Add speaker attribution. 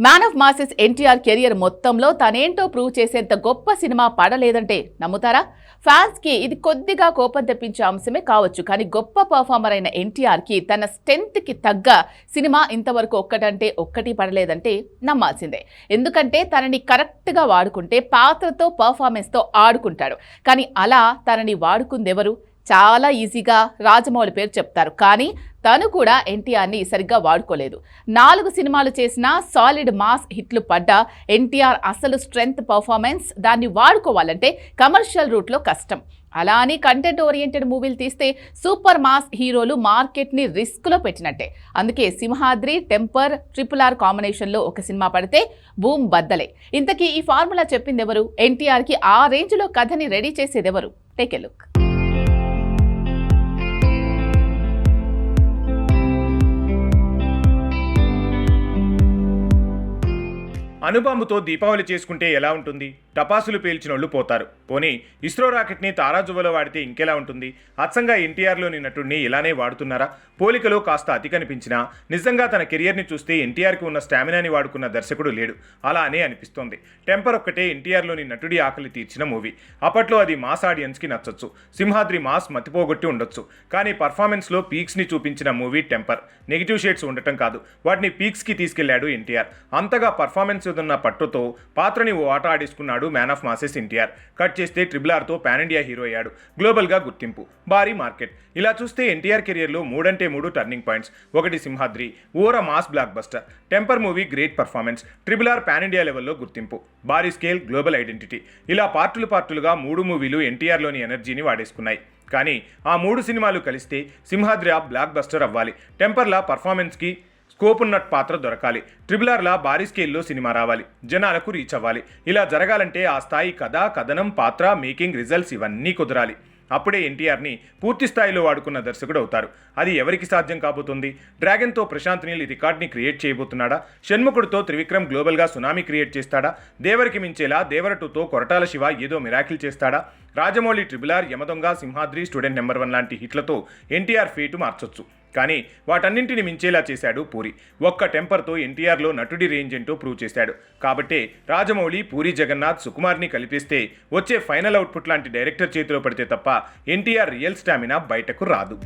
Speaker 1: Man of masses NTR career మొత్తంలో తనేంటో prove చేసేంత గొప్ప సినిమా పడలేదంటే నమ్ముతారా? ఫ్యాన్స్ కి ఇది కొద్దిగా కోపం తెప్పించే అంశమే కావచ్చు, కానీ గొప్ప పర్ఫార్మర్ అయిన ఎన్టీఆర్ కి తన స్ట్రెంత్ కి తగ్గ సినిమా ఇంతవరకు ఒక్కటంటే ఒక్కటి పడలేదంటే నమ్మాల్సిందే. ఎందుకంటే తనని కరెక్ట్ గా వాడుకుంటే పాత్రతో పర్ఫార్మెన్స్ తో ఆడుకుంటాడు. కానీ అలా తనని వాడుకుందెవరు? చాలా ఈజీగా రాజమౌళి పేరు చెప్తారు, కానీ తను కూడా ఎన్టీఆర్ని సరిగ్గా వాడుకోలేదు. 4 సినిమాలు చేసినా సాలిడ్ మాస్ హిట్లు పడ్డ ఎన్టీఆర్ అసలు స్ట్రెంగ్త్ పర్ఫార్మెన్స్ దాన్ని వాడుకోవాలంటే కమర్షియల్ రూట్లో కష్టం. అలా అని కంటెంట్ ఓరియంటెడ్ మూవీలు తీస్తే సూపర్ మాస్ హీరోలు మార్కెట్ని రిస్క్లో పెట్టినట్టే. అందుకే సింహాద్రి, టెంపర్, RRR కాంబినేషన్లో ఒక సినిమా పడితే బూమ్ బద్దలే. ఇంతకీ ఈ ఫార్ములా చెప్పిందెవరు? ఎన్టీఆర్కి ఆ రేంజ్లో కథని రెడీ చేసేదెవరు? Take a look.
Speaker 2: అణుబాంబుతో దీపావళి చేసుకుంటే ఎలా ఉంటుంది? టపాసులు పేల్చినోళ్లు పోతారు. పోనీ ఇస్రో రాకెట్ని తారాజువ్వలో వాడితే ఇంకెలా ఉంటుంది? అచ్చంగా ఎన్టీఆర్లోని నటుడిని ఇలానే వాడుతున్నారా? పోలికలో కాస్త అతి కనిపించినా నిజంగా తన కెరియర్ని చూస్తే ఎన్టీఆర్కి ఉన్న స్టామినాని వాడుకున్న దర్శకుడు లేడు. అలా అనే అనిపిస్తోంది. టెంపర్ ఒక్కటే ఎన్టీఆర్లోని నటుడి ఆకలి తీర్చిన మూవీ. అప్పట్లో అది మాస్ ఆడియన్స్కి నచ్చొచ్చు. సింహాద్రి మాస్ మతిపోగొట్టి ఉండొచ్చు. కానీ పర్ఫార్మెన్స్లో పీక్స్ని చూపించిన మూవీ టెంపర్. నెగిటివ్ షేడ్స్ ఉండటం కాదు, వాటిని పీక్స్కి తీసుకెళ్లాడు ఎన్టీఆర్. అంతగా పర్ఫార్మెన్స్ ఉన్న పట్టుతో పాత్రని ఓ ఆట ఆడేసుకున్నాడు man of masses NTR. Cut చేస్తే RRRతో పాన్ ఇండియా హీరో అయ్యాడు. గ్లోబల్గా గుర్తింపు, భారీ మార్కెట్. ఇలా చూస్తే ఎన్టీఆర్ కెరియర్లో 3 టర్నింగ్ పాయింట్స్. ఒకటి సింహాద్రి, ఓర mass block buster. Temper movie great performance. RRR pan India లెవెల్లో గుర్తింపు, భారీ స్కేల్, గ్లోబల్ ఐడెంటిటీ. ఇలా పార్టులుగా 3 మూవీలు ఎన్టీఆర్లోని ఎనర్జీని వాడేసుకున్నాయి. కానీ ఆ 3 సినిమాలు కలిస్తే సింహాద్రి బ్లాక్ బస్టర్ అవ్వాలి. టెంపర్లా పర్ఫార్మెన్స్కి స్కోప్ ఉన్న పాత్ర దొరకాలి. RRRలా భారీ స్కేల్లో సినిమా రావాలి, జనాలకు రీచ్ అవ్వాలి. ఇలా జరగాలంటే ఆ స్థాయి కథ, కథనం, పాత్ర, మేకింగ్, రిజల్ట్స్ ఇవన్నీ కుదరాలి. అప్పుడే ఎన్టీఆర్ని పూర్తి స్థాయిలో వాడుకున్న దర్శకుడు అవుతారు. అది ఎవరికి సాధ్యం కాబోతుంది? డ్రాగన్తో ప్రశాంత్ నీల్ రికార్డ్ని క్రియేట్ చేయబోతున్నాడా? షణ్ముఖుడితో త్రివిక్రమ్ గ్లోబల్గా సునామీ క్రియేట్ చేస్తాడా? దేవరికి మించేలా దేవర 2తో కొరటాల శివ ఏదో మిరాకిల్ చేస్తాడా? Rajamouli RRR, Yamadonga, Simhadri, student number 1 లాంటి హిట్లతో ఎన్టీఆర్ ఫేటు మార్చొచ్చు. కానీ వాటన్నింటిని మించేలా చేశాడు పూరి. ఒక్క టెంపర్తో ఎన్టీఆర్లో నటుడి రేంజ్ ఏంటో ప్రూవ్ చేశాడు. కాబట్టే రాజమౌళి, పూరి జగన్నాథ్, సుకుమార్ని కలిపిస్తే వచ్చే ఫైనల్ అవుట్పుట్ లాంటి డైరెక్టర్ చేతిలో పడితే తప్ప ఎన్టీఆర్ రియల్ స్టామినా బయటకు రాదు.